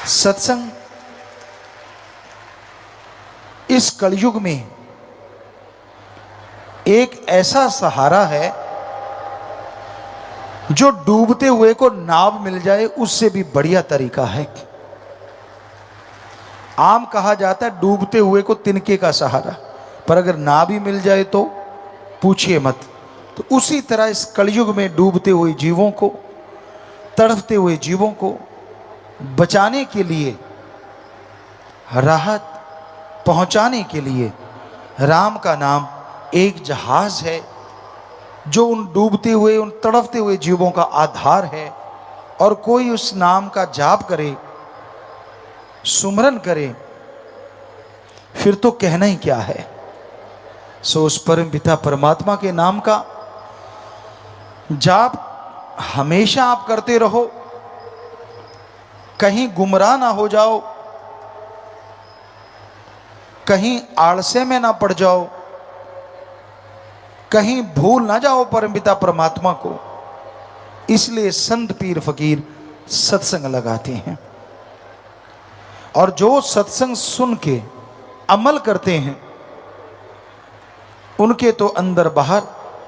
सत्संग इस कलयुग में एक ऐसा सहारा है जो डूबते हुए को नाव मिल जाए उससे भी बढ़िया तरीका है। आम कहा जाता है डूबते हुए को तिनके का सहारा, पर अगर नाव ही मिल जाए तो पूछिए मत। तो उसी तरह इस कलयुग में डूबते हुए जीवों को, तड़पते हुए जीवों को बचाने के लिए, राहत पहुंचाने के लिए राम का नाम एक जहाज है जो उन डूबते हुए, उन तड़पते हुए जीवों का आधार है। और कोई उस नाम का जाप करे, सुमरन करे, फिर तो कहना ही क्या है। सो उस परम पिता परमात्मा के नाम का जाप हमेशा आप करते रहो, कहीं गुमराह ना हो जाओ, कहीं आलसे में ना पड़ जाओ, कहीं भूल ना जाओ परमपिता परमात्मा को। इसलिए संत पीर फकीर सत्संग लगाते हैं। और जो सत्संग सुन के अमल करते हैं उनके तो अंदर बाहर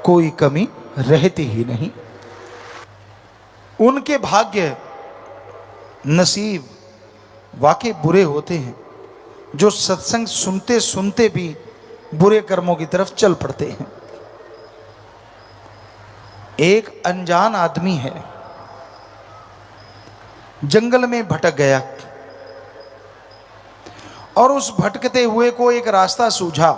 कोई कमी रहती ही नहीं। उनके भाग्य नसीब वाकई बुरे होते हैं जो सत्संग सुनते सुनते भी बुरे कर्मों की तरफ चल पड़ते हैं। एक अनजान आदमी है, जंगल में भटक गया और उस भटकते हुए को एक रास्ता सूझा।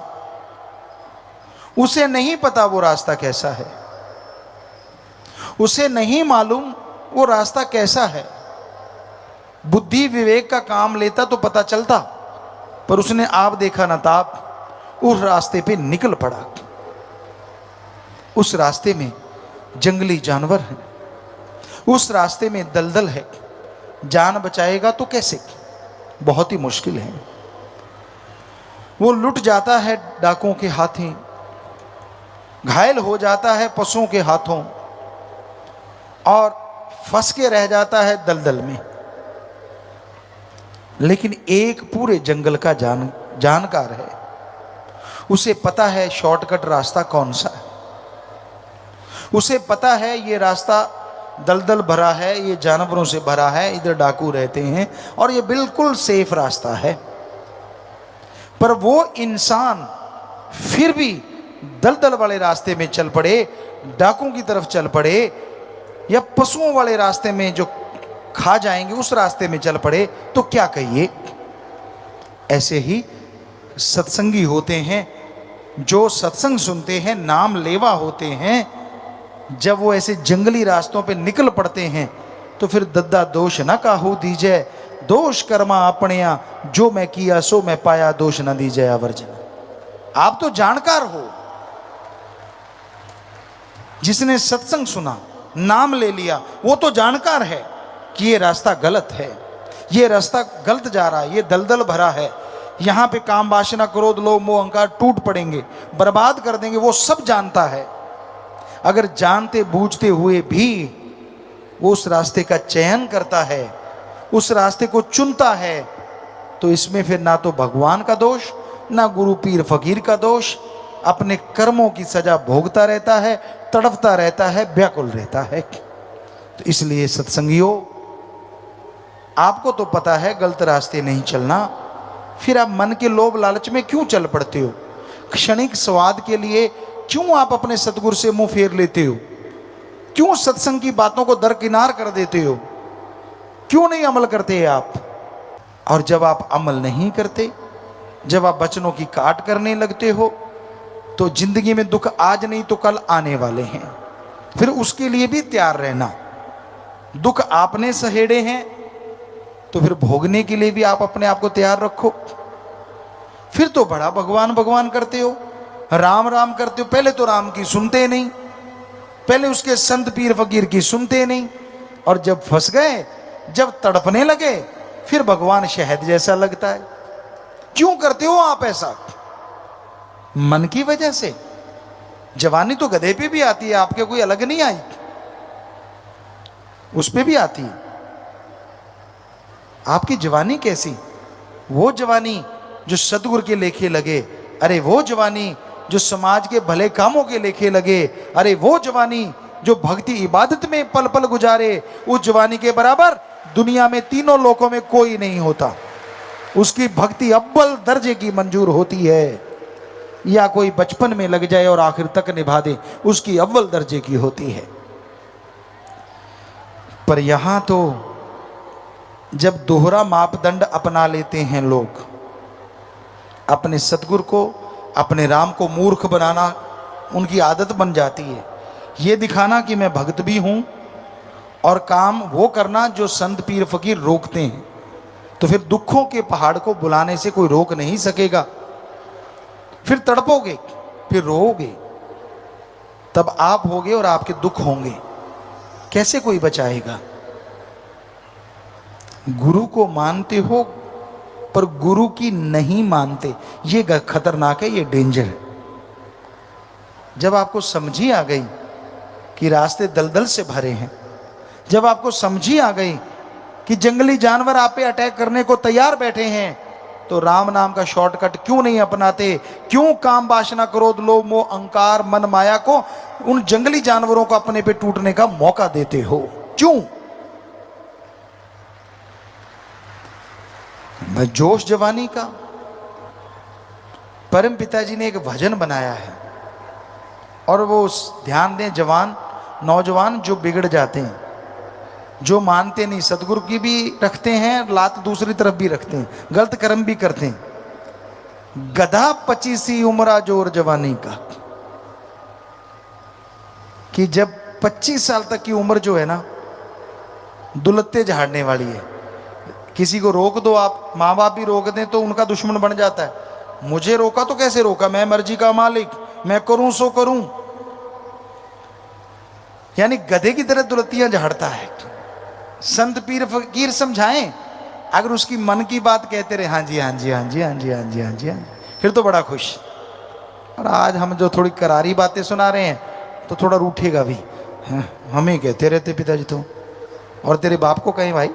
उसे नहीं पता वो रास्ता कैसा है, उसे नहीं मालूम वो रास्ता कैसा है। बुद्धि विवेक का काम लेता तो पता चलता, पर उसने आप देखा ना ताप उस रास्ते पे निकल पड़ा। उस रास्ते में जंगली जानवर हैं, उस रास्ते में दलदल है, जान बचाएगा तो कैसे, बहुत ही मुश्किल है। वो लुट जाता है डाकुओं के हाथों, घायल हो जाता है पशुओं के हाथों और फंस के रह जाता है दलदल में। लेकिन एक पूरे जंगल का जानकार है, उसे पता है शॉर्टकट रास्ता कौन सा है। उसे पता है ये रास्ता दलदल भरा है, ये जानवरों से भरा है, इधर डाकू रहते हैं और ये बिल्कुल सेफ रास्ता है। पर वो इंसान फिर भी दलदल वाले रास्ते में चल पड़े, डाकुओं की तरफ चल पड़े, या पशुओं वाले रास्ते में जो खा जाएंगे उस रास्ते में चल पड़े, तो क्या कहिए। ऐसे ही सत्संगी होते हैं जो सत्संग सुनते हैं, नाम लेवा होते हैं। जब वो ऐसे जंगली रास्तों पे निकल पड़ते हैं तो फिर दद्दा दोष न काहू दीजै, दोष कर्मा अपनिया, जो मैं किया सो मैं पाया, दोष न दीजै आवर्जन। आप तो जानकार हो, जिसने सत्संग सुना, नाम ले लिया, वो तो जानकार है कि ये रास्ता गलत है, ये रास्ता गलत जा रहा है, ये दलदल भरा है, यहाँ पे काम वासना क्रोध लोभ मोह अहंकार टूट पड़ेंगे, बर्बाद कर देंगे। वो सब जानता है। अगर जानते बूझते हुए भी वो उस रास्ते का चयन करता है, उस रास्ते को चुनता है, तो इसमें फिर ना तो भगवान का दोष, ना गुरु पीर फकीर का दोष, अपने कर्मों की सजा भोगता रहता है, तड़पता रहता है, व्याकुल रहता है। तो इसलिए सत्संगियों, आपको तो पता है गलत रास्ते नहीं चलना, फिर आप मन के लोभ लालच में क्यों चल पड़ते हो? क्षणिक स्वाद के लिए क्यों आप अपने सतगुरु से मुंह फेर लेते हो? क्यों सत्संग की बातों को दरकिनार कर देते हो? क्यों नहीं अमल करते आप? और जब आप अमल नहीं करते, जब आप वचनों की काट करने लगते हो, तो जिंदगी में दुख आज नहीं तो कल आने वाले हैं। फिर उसके लिए भी तैयार रहना। दुख आपने सहेड़े हैं तो फिर भोगने के लिए भी आप अपने आप को तैयार रखो। फिर तो बड़ा भगवान भगवान करते हो, राम राम करते हो। पहले तो राम की सुनते नहीं, पहले उसके संत पीर फकीर की सुनते नहीं, और जब फंस गए, जब तड़पने लगे, फिर भगवान शहद जैसा लगता है। क्यों करते हो आप ऐसा? मन की वजह से। जवानी तो गधे पे भी आती है, आपके कोई अलग नहीं आई, उस पे भी आती है। आपकी जवानी कैसी? वो जवानी जो सतगुरु के लेखे लगे, अरे वो जवानी जो समाज के भले कामों के लेखे लगे, अरे वो जवानी जो भक्ति इबादत में पल पल गुजारे, उस जवानी के बराबर दुनिया में तीनों लोकों में कोई नहीं होता। उसकी भक्ति अव्वल दर्जे की मंजूर होती है। या कोई बचपन में लग जाए और आखिर तक निभा दे, उसकी अव्वल दर्जे की होती है। पर यहां तो जब दोहरा मापदंड अपना लेते हैं लोग, अपने सतगुरु को, अपने राम को मूर्ख बनाना उनकी आदत बन जाती है। ये दिखाना कि मैं भक्त भी हूं और काम वो करना जो संत पीर फकीर रोकते हैं। तो फिर दुखों के पहाड़ को बुलाने से कोई रोक नहीं सकेगा। फिर तड़पोगे, फिर रोओगे, तब आप होगे और आपके दुख होंगे। कैसे कोई बचाएगा? गुरु को मानते हो पर गुरु की नहीं मानते, ये खतरनाक है, ये डेंजर है। जब आपको समझी आ गई कि रास्ते दलदल से भरे हैं, जब आपको समझी आ गई कि जंगली जानवर आप पे अटैक करने को तैयार बैठे हैं, तो राम नाम का शॉर्टकट क्यों नहीं अपनाते? क्यों काम वासना क्रोध लोभ मोह अहंकार मन माया को, उन जंगली जानवरों को अपने पे टूटने का मौका देते हो? क्यों? जोश जवानी का। परम पिताजी ने एक भजन बनाया है और वो ध्यान दें, जवान नौजवान जो बिगड़ जाते हैं, जो मानते नहीं, सतगुरु की भी रखते हैं लात, दूसरी तरफ भी रखते हैं, गलत कर्म भी करते हैं। गधा 25 उम्रा जोर जवानी का, कि जब 25 साल तक की उम्र जो है ना, दुलत्ते झाड़ने वाली है। किसी को रोक दो आप, माँ बाप भी रोक दें तो उनका दुश्मन बन जाता है। मुझे रोका तो कैसे रोका, मैं मर्जी का मालिक, मैं करूं सो करूं। यानी गधे की तरह दुलत्तियां झाड़ता है। संत पीर फकीर समझाएं, अगर उसकी मन की बात कहते रहे, हाँ जी हाँ जी हाँ जी हाँ जी हाँ जी हाँ जी हाँ, फिर तो बड़ा खुश। और आज हम जो थोड़ी करारी बातें सुना रहे हैं तो थोड़ा रूठेगा भी, हमें कहते रहते पिताजी तो, और तेरे बाप को कहें भाई,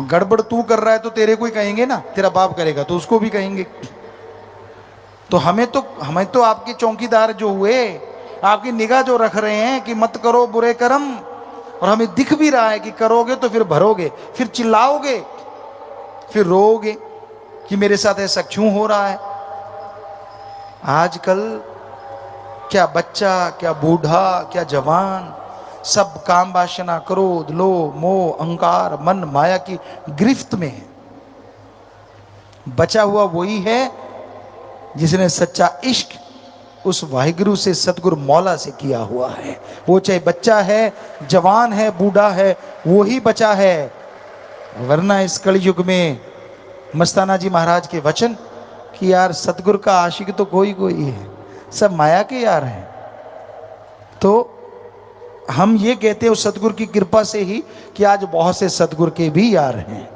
गड़बड़ तू कर रहा है तो तेरे को ही कहेंगे ना, तेरा बाप करेगा तो उसको भी कहेंगे। तो हमें तो आपके चौकीदार जो हुए, आपकी निगाह जो रख रहे हैं कि मत करो बुरे कर्म, और हमें दिख भी रहा है कि करोगे तो फिर भरोगे, फिर चिल्लाओगे, फिर रोओगे कि मेरे साथ ऐसा क्यों हो रहा है। आजकल क्या बच्चा, क्या बूढ़ा, क्या जवान, सब काम वासना क्रोध लोभ मोह अहंकार मन माया की गिरफ्त में है। बचा हुआ वही है जिसने सच्चा इश्क उस वाहिगुरु से, सतगुरु मौला से किया हुआ है। वो चाहे बच्चा है, जवान है, बूढ़ा है, वो ही बचा है। वरना इस कलयुग में मस्ताना जी महाराज के वचन कि यार सतगुरु का आशिक तो कोई कोई है, सब माया के यार हैं। तो हम ये कहते हैं उस सतगुरु की कृपा से ही कि आज बहुत से सतगुरु के भी यार हैं,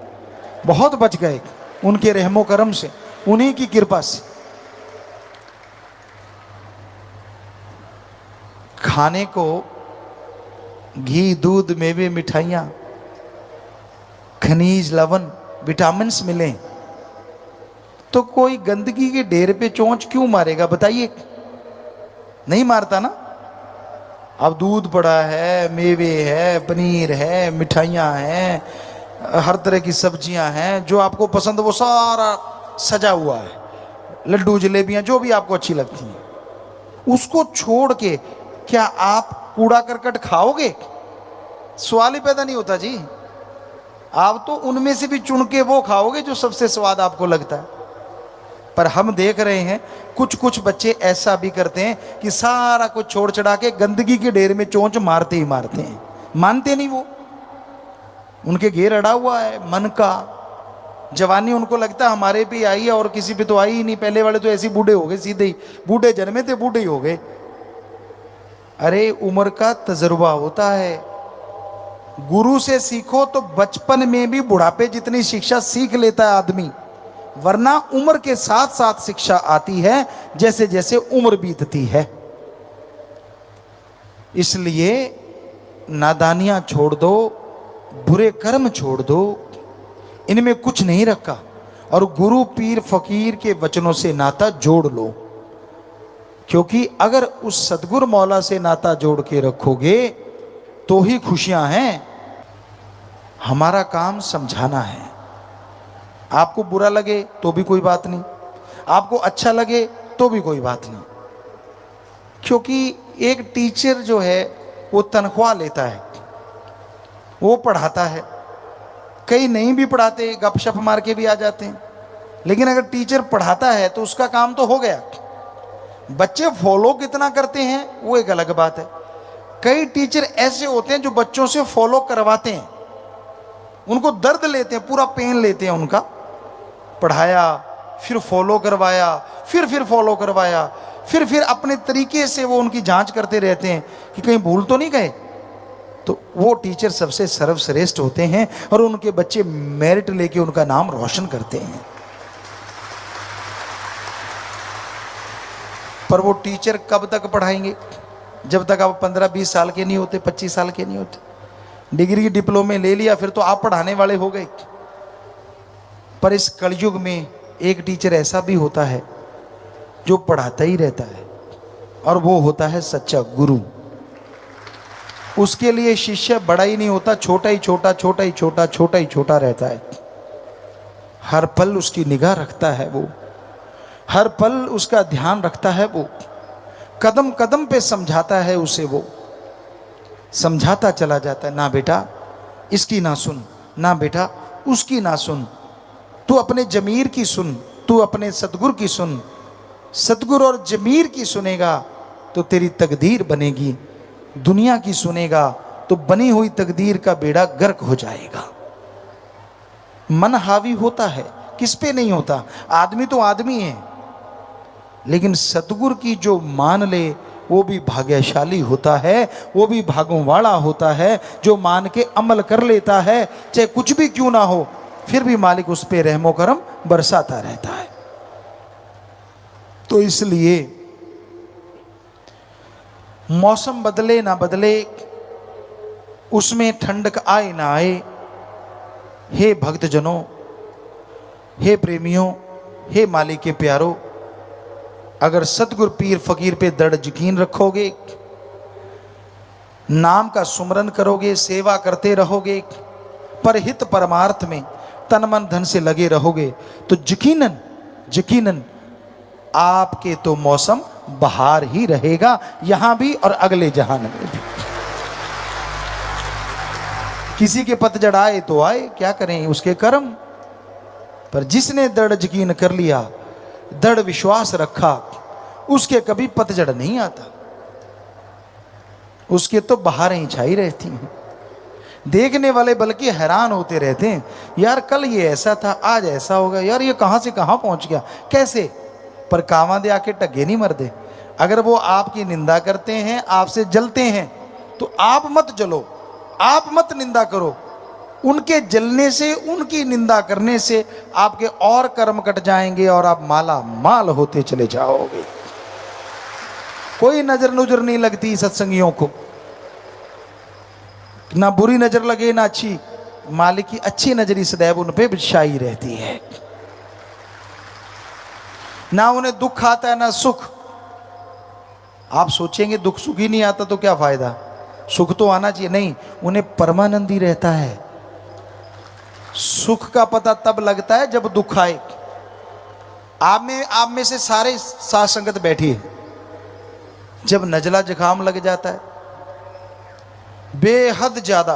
बहुत बच गए उनके रहमो करम से, उन्हीं की कृपा से। खाने को घी दूध मेवे मिठाइयाँ खनिज लवण विटामिन्स मिले तो कोई गंदगी के ढेर पे चोंच क्यों मारेगा बताइए? नहीं मारता ना। अब दूध पड़ा है, मेवे है, पनीर है, मिठाइयाँ हैं, हर तरह की सब्जियां हैं, जो आपको पसंद वो सारा सजा हुआ है, लड्डू जलेबियां जो भी आपको अच्छी लगती हैं, उसको छोड़ के क्या आप कूड़ा करकट खाओगे? सवाल ही पैदा नहीं होता जी। आप तो उनमें से भी चुन के वो खाओगे जो सबसे स्वाद आपको लगता है। पर हम देख रहे हैं कुछ कुछ बच्चे ऐसा भी करते हैं कि सारा कुछ छोड़ चढ़ा के गंदगी के ढेर में चोंच मारते ही मारते हैं, मानते नहीं वो। उनके घेर अड़ा हुआ है मन का। जवानी उनको लगता है हमारे पे आई है और किसी पे तो आई ही नहीं, पहले वाले तो ऐसे बूढ़े हो गए, सीधे ही बूढ़े जन्मे थे बूढ़े ही हो गए। अरे उम्र का तजुर्बा होता है, गुरु से सीखो तो बचपन में भी बुढ़ापे जितनी शिक्षा सीख लेता है आदमी, वरना उम्र के साथ साथ शिक्षा आती है जैसे जैसे उम्र बीतती है। इसलिए नादानियां छोड़ दो, बुरे कर्म छोड़ दो, इनमें कुछ नहीं रखा, और गुरु पीर फकीर के वचनों से नाता जोड़ लो, क्योंकि अगर उस सतगुरु मौला से नाता जोड़ के रखोगे तो ही खुशियां हैं। हमारा काम समझाना है। आपको बुरा लगे तो भी कोई बात नहीं, आपको अच्छा लगे तो भी कोई बात नहीं, क्योंकि एक टीचर जो है वो तनख्वाह लेता है, वो पढ़ाता है। कई नहीं भी पढ़ाते, गपशप मार के भी आ जाते हैं, लेकिन अगर टीचर पढ़ाता है तो उसका काम तो हो गया। बच्चे फॉलो कितना करते हैं वो एक अलग बात है। कई टीचर ऐसे होते हैं जो बच्चों से फॉलो करवाते हैं, उनको दर्द लेते हैं, पूरा पेन लेते हैं उनका। पढ़ाया, फिर फॉलो करवाया, फिर फॉलो करवाया, फिर अपने तरीके से वो उनकी जांच करते रहते हैं कि कहीं भूल तो नहीं गए। तो वो टीचर सबसे सर्वश्रेष्ठ होते हैं और उनके बच्चे मेरिट लेके उनका नाम रोशन करते हैं। पर वो टीचर कब तक पढ़ाएंगे? जब तक आप 15-20 साल के नहीं होते, 25 साल के नहीं होते। डिग्री डिप्लोमे ले लिया फिर तो आप पढ़ाने वाले हो गए। पर इस कलयुग में एक टीचर ऐसा भी होता है जो पढ़ाता ही रहता है, और वो होता है सच्चा गुरु। उसके लिए शिष्य बड़ा ही नहीं होता, छोटा ही छोटा, छोटा ही छोटा, छोटा ही छोटा रहता है। हर पल उसकी निगाह रखता है वो, हर पल उसका ध्यान रखता है वो, कदम कदम पे समझाता है उसे, वो समझाता चला जाता है। ना बेटा इसकी ना सुन, ना बेटा उसकी ना सुन, तू अपने जमीर की सुन, तू अपने सतगुरु की सुन। सतगुरु और जमीर की सुनेगा तो तेरी तकदीर बनेगी, दुनिया की सुनेगा तो बनी हुई तकदीर का बेड़ा गर्क हो जाएगा। मन हावी होता है, किस पे नहीं होता? आदमी तो आदमी है, लेकिन सतगुरु की जो मान ले वो भी भाग्यशाली होता है, वो भी भागों वाला होता है। जो मान के अमल कर लेता है, चाहे कुछ भी क्यों ना हो, फिर भी मालिक उस पे रहमो करम बरसाता रहता है। तो इसलिए मौसम बदले ना बदले, उसमें ठंडक आए ना आए, हे भक्तजनों, हे प्रेमियों, हे मालिक के प्यारों, अगर सतगुरु पीर फकीर पे दृढ़ यकीन रखोगे, नाम का सुमरन करोगे, सेवा करते रहोगे, परहित परमार्थ में तन मन धन से लगे रहोगे, तो यकीनन यकीनन आपके तो मौसम बहार ही रहेगा, यहां भी और अगले जहान में भी। किसी के पतझड़ आए तो आए, क्या करें, उसके कर्म। पर जिसने दृढ़ यकीन कर लिया, दृढ़ विश्वास रखा, उसके कभी पतझड़ नहीं आता, उसके तो बहारें ही छाई रहती हैं। देखने वाले बल्कि हैरान होते रहते हैं, यार कल ये ऐसा था, आज ऐसा होगा, यार ये कहां से कहां पहुंच गया, कैसे? पर कावां दे आके टगे नहीं मरदे। अगर वो आपकी निंदा करते हैं, आपसे जलते हैं, तो आप मत जलो, आप मत निंदा करो। उनके जलने से, उनकी निंदा करने से आपके और कर्म कट जाएंगे और आप माला माल होते चले जाओगे। कोई नजर नुजर नहीं लगती सत्संगियों को, ना बुरी नजर लगे ना अच्छी। मालिक की अच्छी नजरी सदैव उन पे बिछाई रहती है। ना उन्हें दुख आता है ना सुख। आप सोचेंगे दुख सुख ही नहीं आता तो क्या फायदा, सुख तो आना चाहिए। नहीं, उन्हें परमानंदी रहता है। सुख का पता तब लगता है जब दुख आए। आप में से सारे साथ संगत बैठी है, जब नजला जुकाम लग जाता है, बेहद ज्यादा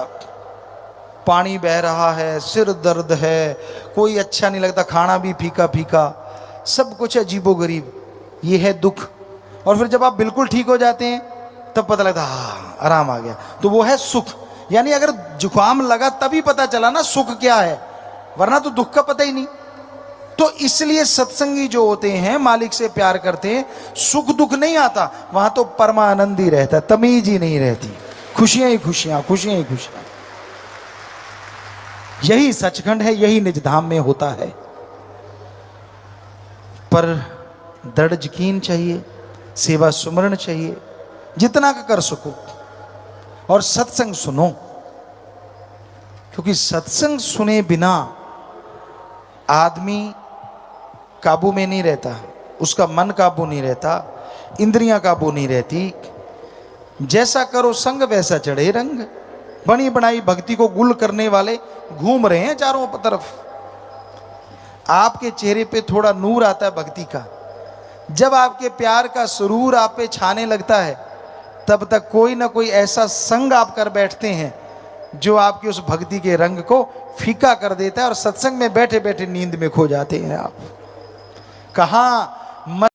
पानी बह रहा है, सिर दर्द है, कोई अच्छा नहीं लगता, खाना भी फीका फीका, सब कुछ अजीबोगरीब, ये है दुख। और फिर जब आप बिल्कुल ठीक हो जाते हैं तब पता लगता हाँ आराम आ गया, तो वो है सुख। यानी अगर जुकाम लगा तभी पता चला ना सुख क्या है, वरना तो दुख का पता ही नहीं। तो इसलिए सत्संगी जो होते हैं, मालिक से प्यार करते हैं, सुख दुख नहीं आता, वहां तो परमानंद ही रहता है, तमीज ही नहीं रहती, खुशियां ही खुशियां, खुशियां ही खुशियां। यही सचखंड है, यही निजधाम में होता है। पर दृढ़ यकीन चाहिए, सेवा सुमरण चाहिए, जितना का कर सको, और सत्संग सुनो, क्योंकि सत्संग सुने बिना आदमी काबू में नहीं रहता, उसका मन काबू नहीं रहता, इंद्रियां काबू नहीं रहती। जैसा करो संग वैसा चढ़े रंग। बनी बनाई भक्ति को गुल करने वाले घूम रहे हैं चारों तरफ। आपके चेहरे पे थोड़ा नूर आता है भक्ति का। जब आपके प्यार का सुरूर आप पे छाने लगता है, तब तक कोई ना कोई ऐसा संग आप कर बैठते हैं जो आपकी उस भक्ति के रंग को फीका कर देता है और सत्संग में बैठे बैठे नींद में खो जाते हैं आप। कहाँ